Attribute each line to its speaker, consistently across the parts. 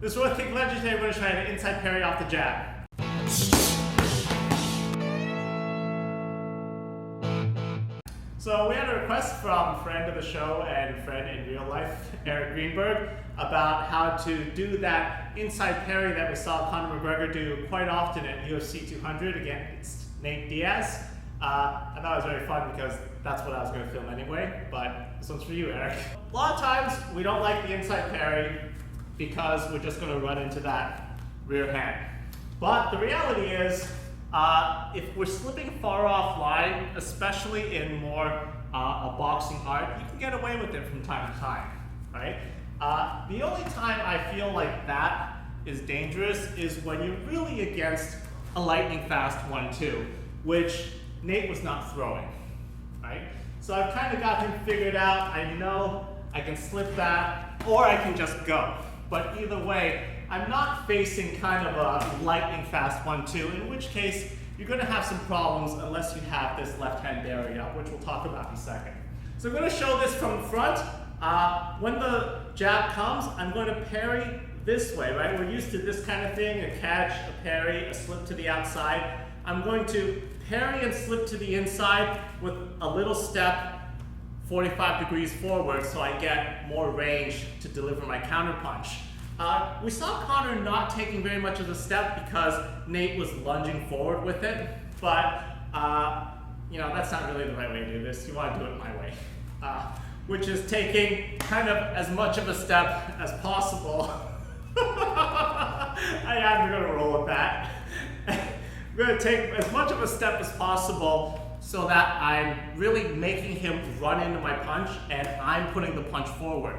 Speaker 1: This is kick legendary. We're going to try an inside parry off the jab. So we had a request from friend of the show and friend in real life, Eric Greenberg, about how to do that inside parry that we saw Conor McGregor do quite often at UFC 200 against Nate Diaz. I thought it was very fun because that's what I was going to film anyway, but this one's for you, Eric. A lot of times we don't like the inside parry because we're just going to run into that rear hand. But the reality is, if we're slipping far off line, especially in more a boxing art, you can get away with it from time to time, right? The only time I feel like that is dangerous is when you're really against a lightning fast 1-2, which Nate was not throwing, right? So I've kind of got him figured out. I know I can slip that, or I can just go. But either way, I'm not facing kind of a lightning fast 1-2, in which case you're going to have some problems unless you have this left hand barrier up, which we'll talk about in a second. So I'm going to show this from the front. When the jab comes, I'm going to parry this way, right? We're used to this kind of thing, a catch, a parry, a slip to the outside. I'm going to parry and slip to the inside with a little step 45 degrees forward so I get more range to deliver my counter punch. We saw Conor not taking very much of the step because Nate was lunging forward with it, but you know, that's not really the right way to do this. You want to do it my way, which is taking kind of as much of a step as possible. I'm going to roll with that. I'm going to take as much of a step as possible so that I'm really making him run into my punch and I'm putting the punch forward.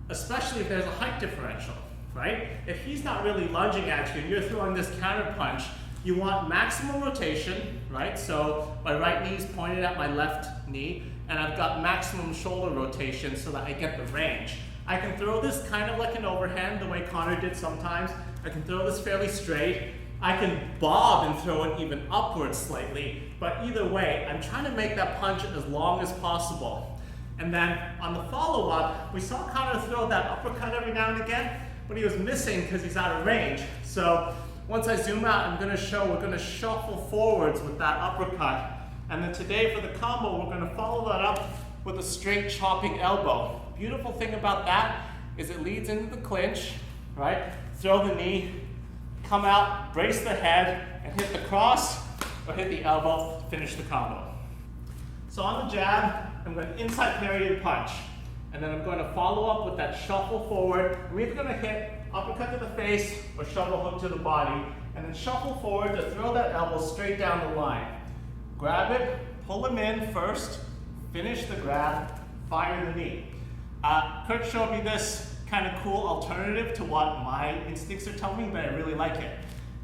Speaker 1: Especially if there's a height differential, right? If he's not really lunging at you and you're throwing this counter punch, you want maximum rotation, right? So my right knee is pointed at my left knee and I've got maximum shoulder rotation so that I get the range. I can throw this kind of like an overhand the way Conor did sometimes. I can throw this fairly straight. I can bob and throw it even upwards slightly, but either way, I'm trying to make that punch as long as possible. And then on the follow-up, we saw Conor throw that uppercut every now and again, but he was missing because he's out of range. So once I zoom out, I'm going to show we're going to shuffle forwards with that uppercut. And then today for the combo, we're going to follow that up with a straight chopping elbow. Beautiful thing about that is it leads into the clinch, right? Throw the knee, come out, brace the head, and hit the cross or hit the elbow, finish the combo. So on the jab, I'm going to inside parry and punch. And then I'm going to follow up with that shuffle forward. I'm either going to hit uppercut to the face or shovel hook to the body. And then shuffle forward to throw that elbow straight down the line. Grab it, pull him in first, finish the grab, fire the knee. Kurt showed me this kind of cool alternative to what my instincts are telling me, but I really like it.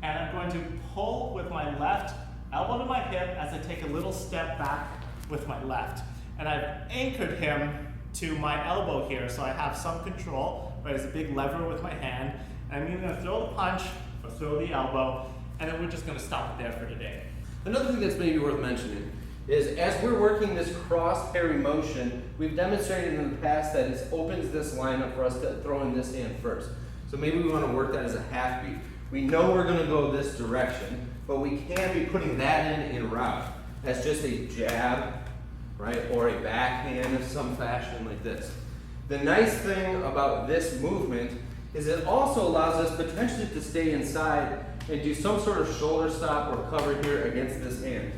Speaker 1: And I'm going to pull with my left, elbow to my hip as I take a little step back with my left. And I've anchored him to my elbow here, so I have some control, but there's a big lever with my hand. And I'm either going to throw the punch or throw the elbow, and then we're just going to stop it there for today.
Speaker 2: Another thing that's maybe worth mentioning is as we're working this cross parry motion, we've demonstrated in the past that it opens this line up for us to throw in this hand first. So maybe we want to work that as a half beat. We know we're going to go this direction, but we can be putting that in route as just a jab, right, or a backhand of some fashion like this. The nice thing about this movement is it also allows us potentially to stay inside and do some sort of shoulder stop or cover here against this hand.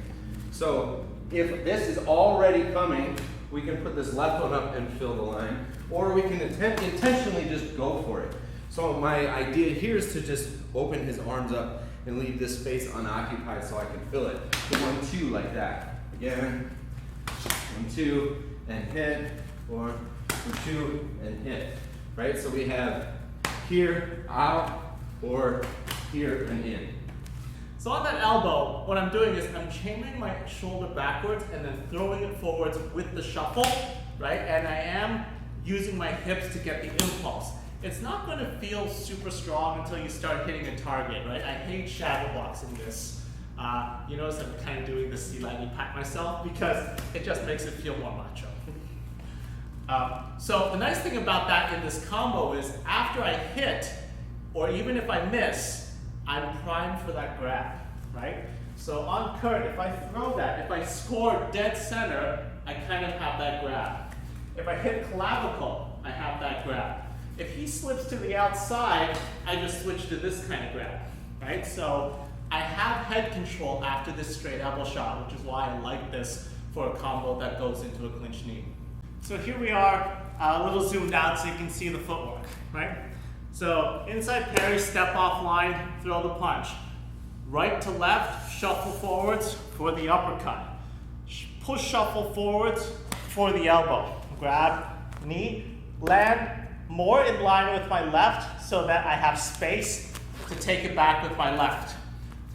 Speaker 2: So if this is already coming, we can put this left one up and fill the line, or we can intentionally just go for it. So my idea here is to just open his arms up and leave this space unoccupied so I can fill it. 1-2 like that. Again. 1-2 and hit, or 2 and hit, right? So we have here, out, or here and in.
Speaker 1: So on that elbow, what I'm doing is I'm chaining my shoulder backwards and then throwing it forwards with the shuffle, right? And I am using my hips to get the impulse. It's not going to feel super strong until you start hitting a target, right? I hate shadow boxing this. You notice I'm kind of doing the sea lining pat myself because it just makes it feel more macho. So the nice thing about that in this combo is after I hit, or even if I miss, I'm primed for that grab, right? So on Kurt, if I throw that, if I score dead center, I kind of have that grab. If I hit clavicle, I have that grab. If he slips to the outside, I just switch to this kind of grab, right? So I have head control after this straight elbow shot, which is why I like this for a combo that goes into a clinch knee. So here we are, a little zoomed out so you can see the footwork, right? So inside parry, step off line, throw the punch. Right to left, shuffle forwards for the uppercut. Push shuffle forwards for the elbow. Grab, knee, land more in line with my left so that I have space to take it back with my left.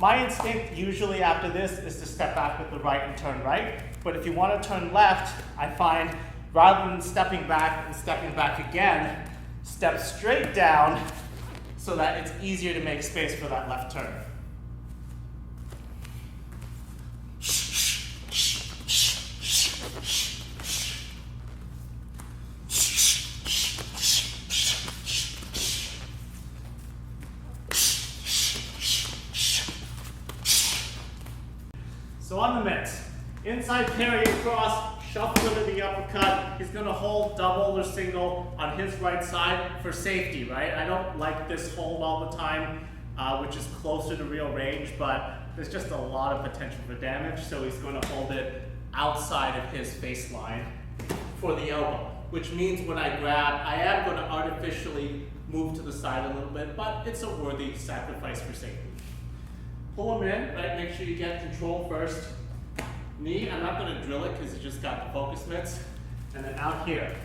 Speaker 1: My instinct usually after this is to step back with the right and turn right. But if you want to turn left, I find rather than stepping back and stepping back again, step straight down so that it's easier to make space for that left turn. So on the mitts, inside parry across, shuffle into the uppercut. He's gonna hold double or single on his right side for safety, right? I don't like this hold all the time, which is closer to real range, but there's just a lot of potential for damage. So he's gonna hold it outside of his face line for the elbow, which means when I grab, I am gonna artificially move to the side a little bit, but it's a worthy sacrifice for safety. Pull him in, right? Make sure you get control first. Knee, I'm not gonna drill it because you just got the focus mitts. And then out here.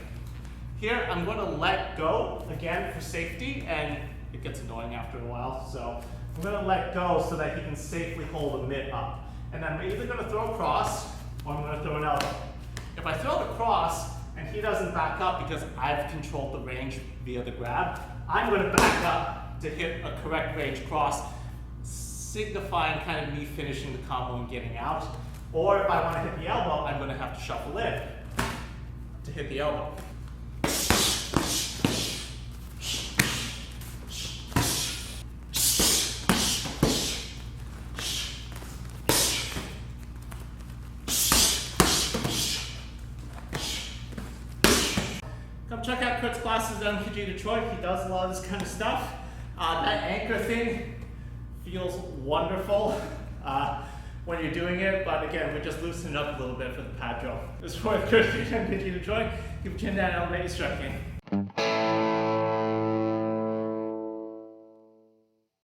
Speaker 1: Here, I'm gonna let go, again, for safety, and it gets annoying after a while, so I'm gonna let go so that he can safely hold a mitt up. And I'm either gonna throw a cross, or I'm gonna throw an elbow. If I throw the cross, and he doesn't back up because I've controlled the range via the grab, I'm gonna back up to hit a correct range cross, signifying kind of me finishing the combo and getting out. Or if I want to hit the elbow, I'm going to have to shuffle in to hit the elbow. Come check out Kurt's classes at MTG Detroit. He does a lot of this kind of stuff. That anchor thing feels wonderful when you're doing it, but again, we're just loosening up a little bit for the pad drill. This is Roy Kurt at MTG Detroit. Keep your chin down and elevate your striking.